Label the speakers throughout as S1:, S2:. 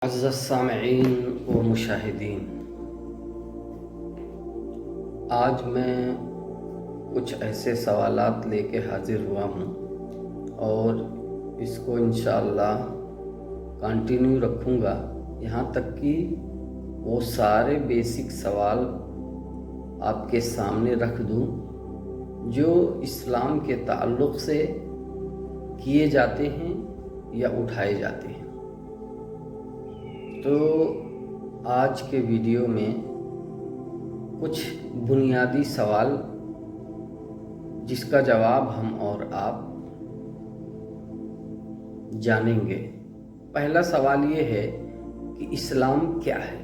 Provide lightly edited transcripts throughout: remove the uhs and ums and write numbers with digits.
S1: معزز سامعین و مشاہدین، آج میں کچھ ایسے سوالات لے کے حاضر ہوا ہوں اور اس کو انشاءاللہ کنٹینیو رکھوں گا یہاں تک کہ وہ سارے بیسک سوال آپ کے سامنے رکھ دوں جو اسلام کے تعلق سے کیے جاتے ہیں یا اٹھائے جاتے ہیں۔ تو آج کے ویڈیو میں کچھ بنیادی سوال جس کا جواب ہم اور آپ جانیں گے۔ پہلا سوال یہ ہے کہ اسلام کیا ہے؟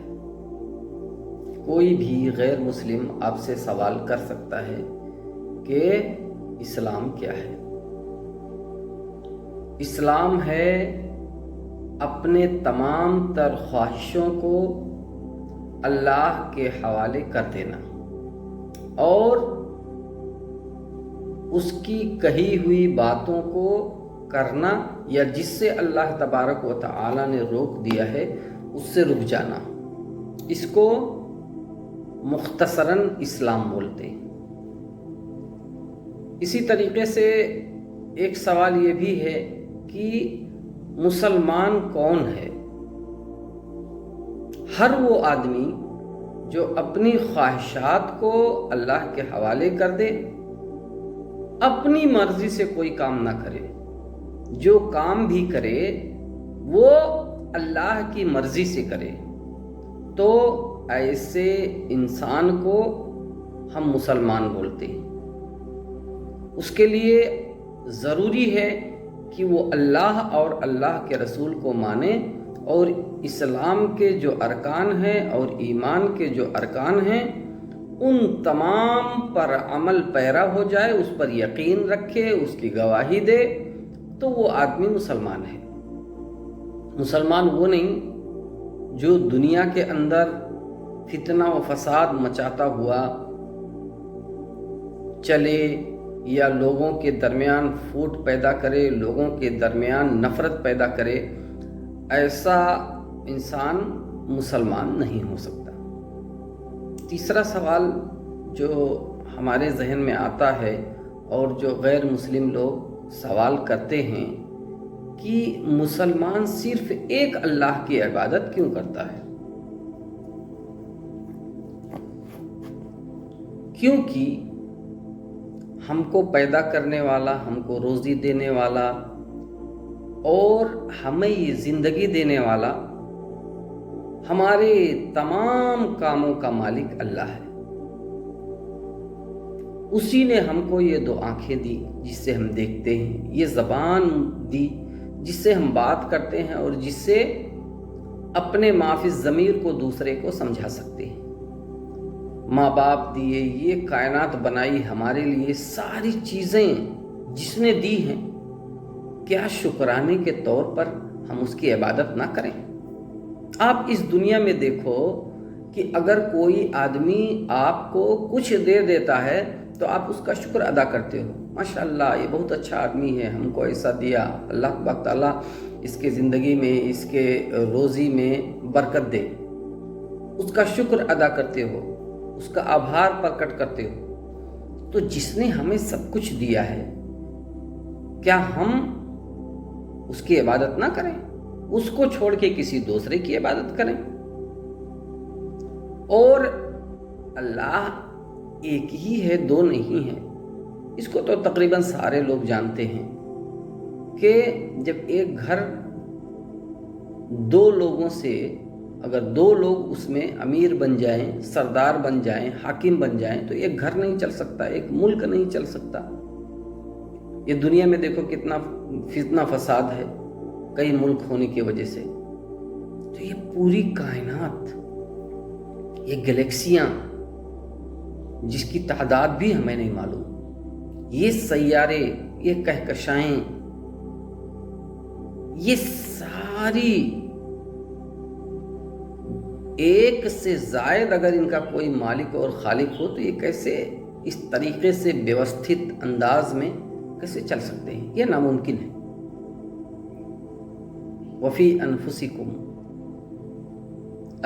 S1: کوئی بھی غیر مسلم آپ سے سوال کر سکتا ہے کہ اسلام کیا ہے۔ اسلام ہے اپنے تمام تر خواہشوں کو اللہ کے حوالے کر دینا اور اس کی کہی ہوئی باتوں کو کرنا، یا جس سے اللہ تبارک و تعالی نے روک دیا ہے اس سے رک جانا۔ اس کو مختصراً اسلام بولتے ہیں۔ اسی طریقے سے ایک سوال یہ بھی ہے کہ مسلمان کون ہے؟ ہر وہ آدمی جو اپنی خواہشات کو اللہ کے حوالے کر دے، اپنی مرضی سے کوئی کام نہ کرے، جو کام بھی کرے وہ اللہ کی مرضی سے کرے، تو ایسے انسان کو ہم مسلمان بولتے ہیں۔ اس کے لیے ضروری ہے کہ وہ اللہ اور اللہ کے رسول کو مانے اور اسلام کے جو ارکان ہیں اور ایمان کے جو ارکان ہیں ان تمام پر عمل پیرا ہو جائے، اس پر یقین رکھے، اس کی گواہی دے، تو وہ آدمی مسلمان ہے۔ مسلمان وہ نہیں جو دنیا کے اندر فتنہ و فساد مچاتا ہوا چلے یا لوگوں کے درمیان پھوٹ پیدا کرے، لوگوں کے درمیان نفرت پیدا کرے۔ ایسا انسان مسلمان نہیں ہو سکتا۔ تیسرا سوال جو ہمارے ذہن میں آتا ہے اور جو غیر مسلم لوگ سوال کرتے ہیں کہ مسلمان صرف ایک اللہ کی عبادت کیوں کرتا ہے؟ کیونکہ ہم کو پیدا کرنے والا، ہم کو روزی دینے والا اور ہمیں یہ زندگی دینے والا، ہمارے تمام کاموں کا مالک اللہ ہے۔ اسی نے ہم کو یہ دو آنکھیں دی جس سے ہم دیکھتے ہیں، یہ زبان دی جس سے ہم بات کرتے ہیں اور جس سے اپنے ما فی الضمیر کو دوسرے کو سمجھا سکتے ہیں، ماں باپ دیے، یہ کائنات بنائی ہمارے لیے، ساری چیزیں جس نے دی ہیں، کیا شکرانے کے طور پر ہم اس کی عبادت نہ کریں؟ آپ اس دنیا میں دیکھو کہ اگر کوئی آدمی آپ کو کچھ دے دیتا ہے تو آپ اس کا شکر ادا کرتے ہو، ماشاءاللہ یہ بہت اچھا آدمی ہے، ہم کو ایسا دیا، اللہ تبارک تعالیٰ اس کے زندگی میں، اس کے روزی میں برکت دے، اس کا شکر ادا کرتے ہو، اس کا آبھار پرکٹ کرتے ہو۔ تو جس نے ہمیں سب کچھ دیا ہے، کیا ہم اس کی عبادت نہ کریں؟ اس کو چھوڑ کے کسی دوسرے کی عبادت کریں؟ اور اللہ ایک ہی ہے، دو نہیں ہے۔ اس کو تو تقریباً سارے لوگ جانتے ہیں کہ جب ایک گھر دو لوگوں سے، اگر دو لوگ اس میں امیر بن جائیں، سردار بن جائیں، حاکم بن جائیں، تو ایک گھر نہیں چل سکتا، ایک ملک نہیں چل سکتا۔ یہ دنیا میں دیکھو کتنا فتنہ فساد ہے کئی ملک ہونے کی وجہ سے۔ تو یہ پوری کائنات، یہ گلیکسیاں جس کی تعداد بھی ہمیں نہیں معلوم، یہ سیارے، یہ کہکشائیں، یہ ساری ایک سے زائد اگر ان کا کوئی مالک اور خالق ہو تو یہ کیسے اس طریقے سے بیوستھت انداز میں کیسے چل سکتے ہیں؟ یہ ناممکن ہے۔ وفی انفسکم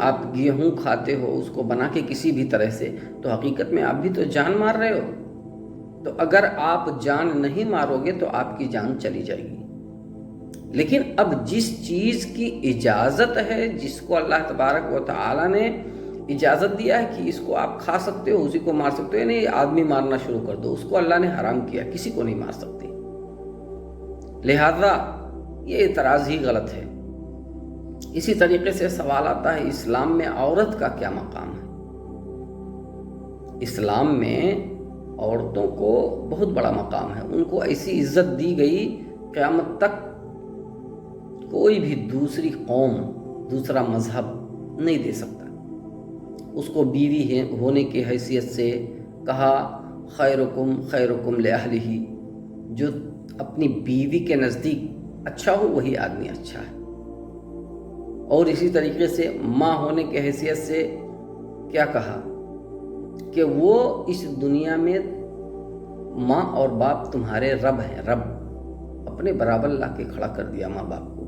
S1: آپ گیہوں کھاتے ہو اس کو بنا کے کسی بھی طرح سے، تو حقیقت میں آپ بھی تو جان مار رہے ہو۔ تو اگر آپ جان نہیں مارو گے تو آپ کی جان چلی جائے گی۔ لیکن اب جس چیز کی اجازت ہے، جس کو اللہ تبارک و تعالی نے اجازت دیا ہے کہ اس کو آپ کھا سکتے ہو، اسی کو مار سکتے ہو، یعنی آدمی مارنا شروع کر دو، اس کو اللہ نے حرام کیا، کسی کو نہیں مار سکتے۔ لہذا یہ اعتراض ہی غلط ہے۔ اسی طریقے سے سوال آتا ہے اسلام میں عورت کا کیا مقام ہے؟ اسلام میں عورتوں کو بہت بڑا مقام ہے، ان کو ایسی عزت دی گئی، قیامت تک کوئی بھی دوسری قوم، دوسرا مذہب نہیں دے سکتا۔ اس کو بیوی ہونے کی حیثیت سے کہا خیرکم خیرکم لأہلہ، جو اپنی بیوی کے نزدیک اچھا ہو وہی آدمی اچھا ہے۔ اور اسی طریقے سے ماں ہونے کی حیثیت سے کیا کہا کہ وہ اس دنیا میں ماں اور باپ تمہارے رب ہیں، رب اپنے برابر لا کے کھڑا کر دیا ماں باپ کو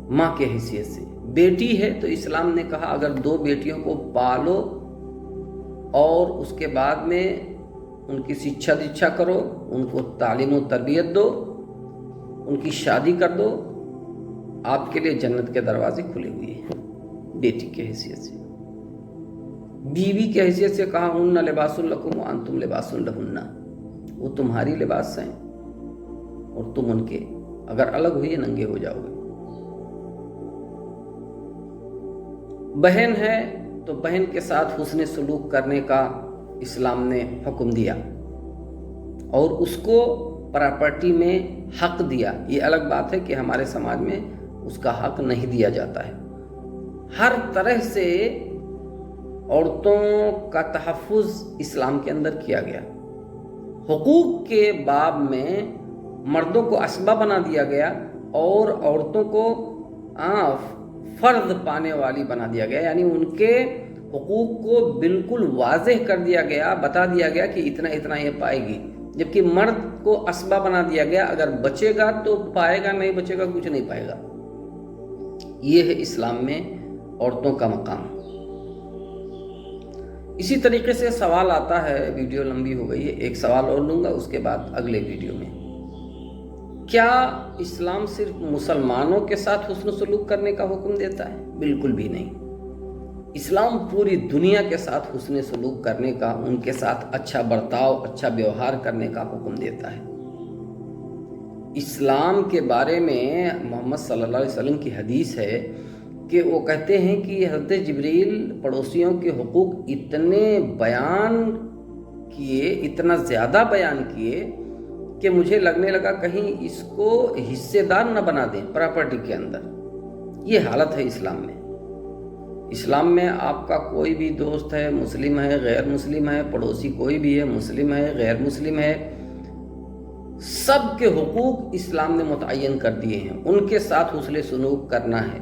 S1: ماں کے حیثیت سے۔ بیٹی ہے تو اسلام نے کہا اگر 2 بیٹیوں کو پالو اور اس کے بعد میں ان کی شکشا دیکشا کرو، ان کو تعلیم و تربیت دو، ان کی شادی کر دو، آپ کے لیے جنت کے دروازے کھلے ہوئے ہیں بیٹی کی حیثیت سے۔ بیوی کی حیثیت سے کہا ہن لباس لکم وانتم لباس لہن، وہ تمہاری لباس ہیں اور تم ان کے، اگر الگ ہوئے ننگے ہو جاؤ گے۔ بہن ہے تو بہن کے ساتھ حسن سلوک کرنے کا اسلام نے حکم دیا اور اس کو پراپرٹی میں حق دیا۔ یہ الگ بات ہے کہ ہمارے سماج میں اس کا حق نہیں دیا جاتا ہے۔ ہر طرح سے عورتوں کا تحفظ اسلام کے اندر کیا گیا۔ حقوق کے باب میں مردوں کو اسبہ بنا دیا گیا اور عورتوں کو فرض پانے والی بنا دیا گیا، یعنی ان کے حقوق کو بالکل واضح کر دیا گیا، بتا دیا گیا کہ اتنا اتنا یہ پائے گی، جبکہ مرد کو اسبہ بنا دیا گیا، اگر بچے گا تو پائے گا، نہیں بچے گا کچھ نہیں پائے گا۔ یہ ہے اسلام میں عورتوں کا مقام۔ اسی طریقے سے سوال آتا ہے، ویڈیو لمبی ہو گئی ہے، ایک سوال اور لوں گا اس کے بعد اگلے ویڈیو میں۔ کیا اسلام صرف مسلمانوں کے ساتھ حسن سلوک کرنے کا حکم دیتا ہے؟ بالکل بھی نہیں۔ اسلام پوری دنیا کے ساتھ حسن سلوک کرنے کا، ان کے ساتھ اچھا برتاؤ، اچھا ویوہار کرنے کا حکم دیتا ہے۔ اسلام کے بارے میں محمد صلی اللہ علیہ وسلم کی حدیث ہے کہ وہ کہتے ہیں کہ حضرت جبریل پڑوسیوں کے حقوق اتنے بیان کیے، اتنا زیادہ بیان کیے کہ مجھے لگنے لگا کہیں اس کو حصے دار نہ بنا دیں پراپرٹی کے اندر۔ یہ حالت ہے اسلام میں۔ اسلام میں آپ کا کوئی بھی دوست ہے، مسلم ہے، غیر مسلم ہے، پڑوسی کوئی بھی ہے، مسلم ہے، غیر مسلم ہے، سب کے حقوق اسلام نے متعین کر دیے ہیں، ان کے ساتھ حسن سلوک کرنا ہے۔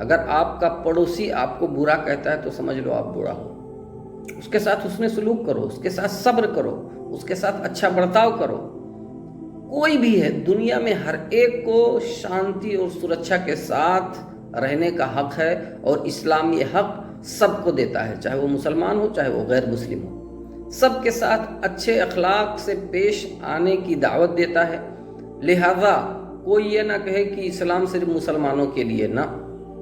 S1: اگر آپ کا پڑوسی آپ کو برا کہتا ہے تو سمجھ لو آپ برا ہو، اس کے ساتھ حسن سلوک کرو، اس کے ساتھ صبر کرو، اس کے ساتھ اچھا برتاؤ کرو۔ کوئی بھی ہے دنیا میں، ہر ایک کو شانتی اور سرکشا کے ساتھ رہنے کا حق ہے، اور اسلام یہ حق سب کو دیتا ہے، چاہے وہ مسلمان ہو چاہے وہ غیر مسلم ہو۔ سب کے ساتھ اچھے اخلاق سے پیش آنے کی دعوت دیتا ہے۔ لہذا کوئی یہ نہ کہے کہ اسلام صرف مسلمانوں کے لیے، نہ،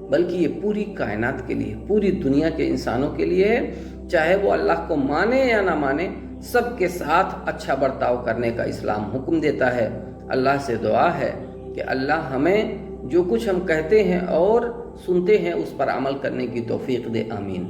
S1: بلکہ یہ پوری کائنات کے لیے، پوری دنیا کے انسانوں کے لیے ہے، چاہے وہ اللہ کو مانے یا نہ مانے، سب کے ساتھ اچھا برتاؤ کرنے کا اسلام حکم دیتا ہے۔ اللہ سے دعا ہے کہ اللہ ہمیں جو کچھ ہم کہتے ہیں اور سنتے ہیں اس پر عمل کرنے کی توفیق دے، آمین۔